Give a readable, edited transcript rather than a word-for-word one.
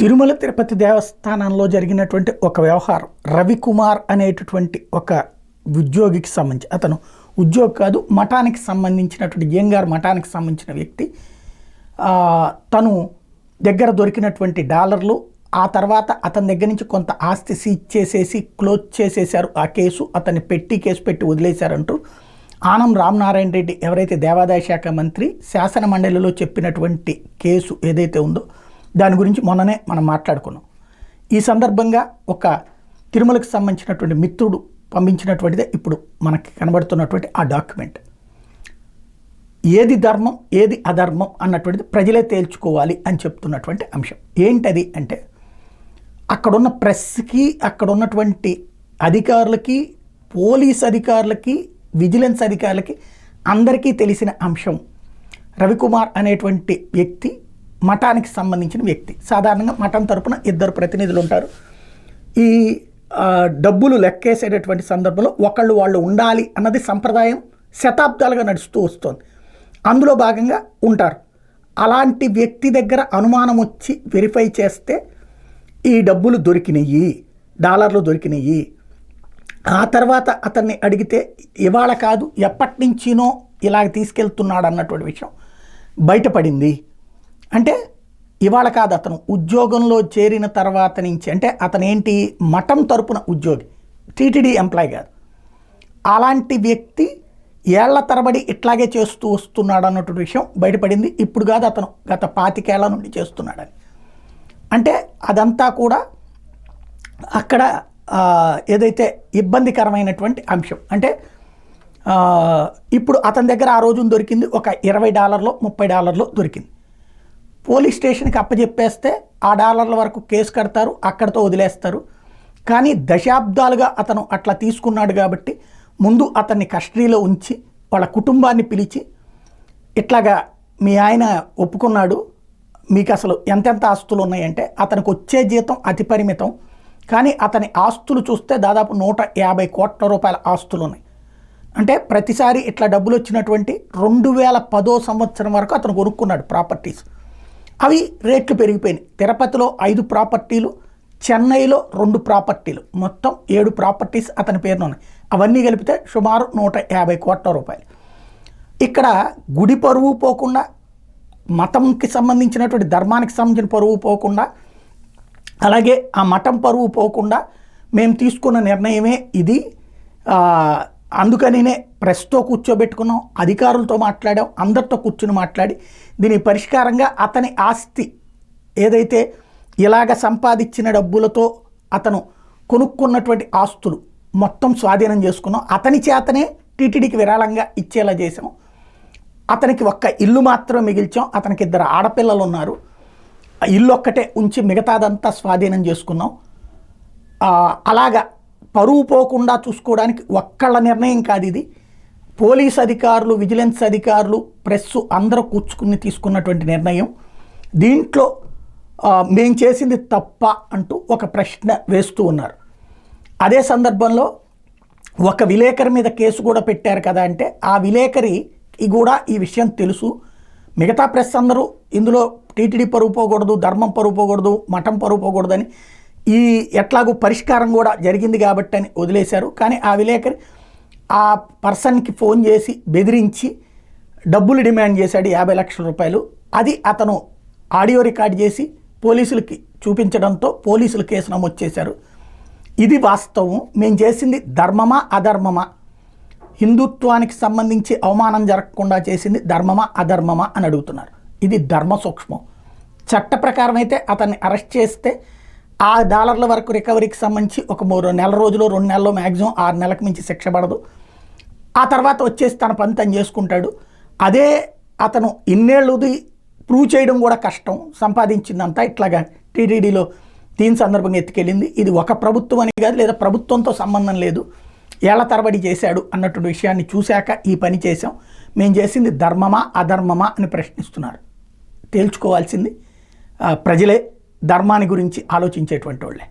తిరుమల తిరుపతి దేవస్థానంలో జరిగినటువంటి ఒక వ్యవహారం. రవికుమార్ అనేటటువంటి ఒక ఉద్యోగికి సంబంధించి, అతను ఉద్యోగి కాదు, మఠానికి సంబంధించినటువంటి జేంగార్ మఠానికి సంబంధించిన వ్యక్తి. తను దగ్గర దొరికినటువంటి డాలర్లు, ఆ తర్వాత అతని దగ్గర నుంచి కొంత ఆస్తి సీజ్ చేసేసి క్లోజ్ చేసేశారు ఆ కేసు. అతన్ని కేసు పెట్టి వదిలేశారంటూ ఆనం రామనారాయణ రెడ్డి, ఎవరైతే దేవాదాయ శాఖ మంత్రి, శాసన మండలిలో చెప్పినటువంటి కేసు ఏదైతే ఉందో దాని గురించి మొన్ననే మనం మాట్లాడుకున్నాం. ఈ సందర్భంగా ఒక తిరుమలకు సంబంధించినటువంటి మిత్రుడు పంపించినటువంటిదే ఇప్పుడు మనకి కనబడుతున్నటువంటి ఆ డాక్యుమెంట్. ఏది ధర్మం ఏది అధర్మం అన్నటువంటిది ప్రజలే తేల్చుకోవాలి అని చెప్తున్నటువంటి అంశం. ఏంటది అంటే, అక్కడున్న ప్రెస్కి, అక్కడ ఉన్నటువంటి అధికారులకి, పోలీస్ అధికారులకి, విజిలెన్స్ అధికారులకి అందరికీ తెలిసిన అంశం. రవికుమార్ అనేటువంటి వ్యక్తి మఠానికి సంబంధించిన వ్యక్తి. సాధారణంగా మఠం తరపున 2 ప్రతినిధులు ఉంటారు. ఈ డబ్బులు లెక్కేసేటటువంటి సందర్భంలో వాళ్ళు ఉండాలి అన్నది సంప్రదాయం శతాబ్దాలుగా నడుస్తూ వస్తుంది. అందులో భాగంగా ఉంటారు. అలాంటి వ్యక్తి దగ్గర అనుమానం వచ్చి వెరిఫై చేస్తే ఈ డబ్బులు దొరికినాయి, డాలర్లు దొరికినాయి. ఆ తర్వాత అతన్ని అడిగితే ఇవాళ కాదు ఎప్పటి నుంచినో ఇలాగ తీసుకెళ్తున్నాడు అన్నటువంటి విషయం బయటపడింది. అంటే ఇవాళ కాదు, అతను ఉద్యోగంలో చేరిన తర్వాత నుంచి, అంటే అతను ఏంటి మఠం తరపున ఉద్యోగి, టీటీడీ ఎంప్లాయ్ కాదు. అలాంటి వ్యక్తి ఏళ్ల తరబడి ఇట్లాగే చేస్తూ వస్తున్నాడు అన్నటువంటి విషయం బయటపడింది. ఇప్పుడు కాదు, అతను గత 25 ఏళ్ల నుండి చేస్తున్నాడని. అంటే అదంతా కూడా అక్కడ ఏదైతే ఇబ్బందికరమైనటువంటి అంశం. అంటే ఇప్పుడు అతని దగ్గర ఆ రోజున దొరికింది ఒక $20, $30 దొరికింది. పోలీస్ స్టేషన్కి అప్పచెప్పేస్తే ఆ డాలర్ల వరకు కేసు కడతారు, అక్కడితో వదిలేస్తారు. కానీ దశాబ్దాలుగా అతను అట్లా తీసుకున్నాడు కాబట్టి ముందు అతన్ని కస్టడీలో ఉంచి వాళ్ళ కుటుంబాన్ని పిలిచి, ఇట్లాగా మీ ఆయన ఒప్పుకున్నాడు, మీకు అసలు ఎంతెంత ఆస్తులు ఉన్నాయంటే అతనికి వచ్చే జీతం అతి పరిమితం, కానీ అతని ఆస్తులు చూస్తే దాదాపు 150 కోట్ల రూపాయల ఆస్తులు ఉన్నాయి. అంటే ప్రతిసారి ఇట్లా డబ్బులు వచ్చినటువంటి 2010 సంవత్సరం వరకు అతను కొనుక్కున్నాడు ప్రాపర్టీస్. అవి రేట్లు పెరిగిపోయినాయి. తిరుపతిలో 5 ప్రాపర్టీలు, చెన్నైలో 2 ప్రాపర్టీలు, మొత్తం 7 ప్రాపర్టీస్ అతని పేరున ఉన్నాయి. అవన్నీ కలిపితే సుమారు 150 కోట్ల రూపాయలు. ఇక్కడ గుడి పరువు పోకుండా, మతంకి సంబంధించినటువంటి ధర్మానికి సంబంధించిన పరువు పోకుండా, అలాగే ఆ మఠం పరువు పోకుండా మేము తీసుకున్న నిర్ణయమే ఇది. అందుకనినే ప్రెస్తో కూర్చోబెట్టుకున్నాం, అధికారులతో మాట్లాడాం, అందరితో కూర్చుని మాట్లాడి దీని పరిష్కారంగా అతని ఆస్తి ఏదైతే ఇలాగ సంపాదించిన డబ్బులతో అతను కొనుక్కున్నటువంటి ఆస్తులు మొత్తం స్వాధీనం చేసుకున్నాం. అతని చేతనే టీటీడీకి విరాళంగా ఇచ్చేలా చేసాం. అతనికి ఒక్క ఇల్లు మాత్రమే మిగిల్చాం. అతనికి 2 ఆడపిల్లలు ఉన్నారు. ఆ ఇల్లు ఒక్కటే ఉంచి మిగతాదంతా స్వాధీనం చేసుకున్నాం. అలాగా పరువు పోకుండా చూసుకోవడానికి ఒక్కళ్ళ నిర్ణయం కాదు ఇది. పోలీస్ అధికారులు, విజిలెన్స్ అధికారులు, ప్రెస్సు అందరూ కూర్చుకుని తీసుకున్నటువంటి నిర్ణయం. దీంట్లో మేము చేసింది తప్ప అంటూ ఒక ప్రశ్న వేస్తూ ఉన్నారు. అదే సందర్భంలో ఒక విలేకరి మీద కేసు కూడా పెట్టారు కదా అంటే, ఆ విలేకరికి కూడా ఈ విషయం తెలుసు. మిగతా ప్రెస్ అందరూ ఇందులో టీటీడీ పరువు పోకూడదు, ధర్మం పరువు పోకూడదు, మఠం పరువు పోకూడదని, ఈ ఎట్లాగూ పరిష్కారం కూడా జరిగింది కాబట్టి అని వదిలేశారు. కానీ ఆ విలేకరి ఆ పర్సన్కి ఫోన్ చేసి బెదిరించి డబ్బులు డిమాండ్ చేశాడు, 50 లక్షల రూపాయలు. అది అతను ఆడియో రికార్డ్ చేసి పోలీసులకి చూపించడంతో పోలీసులు కేసు నమోదు చేశారు. ఇది వాస్తవం. మేము చేసింది ధర్మమా అధర్మమా, హిందుత్వానికి సంబంధించి అవమానం జరగకుండా చేసింది ధర్మమా అధర్మమా అని అడుగుతున్నారు. ఇది ధర్మ సూక్ష్మం. చట్ట ప్రకారం అయితే అతన్ని అరెస్ట్ చేస్తే ఆ డాలర్ల వరకు రికవరీకి సంబంధించి ఒక 3 నెల రోజులు, 2 నెలలు, మ్యాక్సిమం 6 నెలలకు మించి శిక్ష పడదు. ఆ తర్వాత వచ్చేసి తన పని తను చేసుకుంటాడు. అదే అతను ఇన్నేళ్ళుది ప్రూవ్ చేయడం కూడా కష్టం. సంపాదించిందంతా ఇట్లాగా టీటీడీలో దీని సందర్భంగా ఎత్తుకెళ్ళింది. ఇది ఒక ప్రభుత్వం అని కాదు, లేదా ప్రభుత్వంతో సంబంధం లేదు, ఏళ్ల తరబడి చేశాడు అన్నటువంటి విషయాన్ని చూశాక ఈ పని చేశాం. మేము చేసింది ధర్మమా అధర్మమా అని ప్రశ్నిస్తున్నారు. తేల్చుకోవాల్సింది ప్రజలే, ధర్మాన్ని గురించి ఆలోచించేటువంటి వాళ్ళే.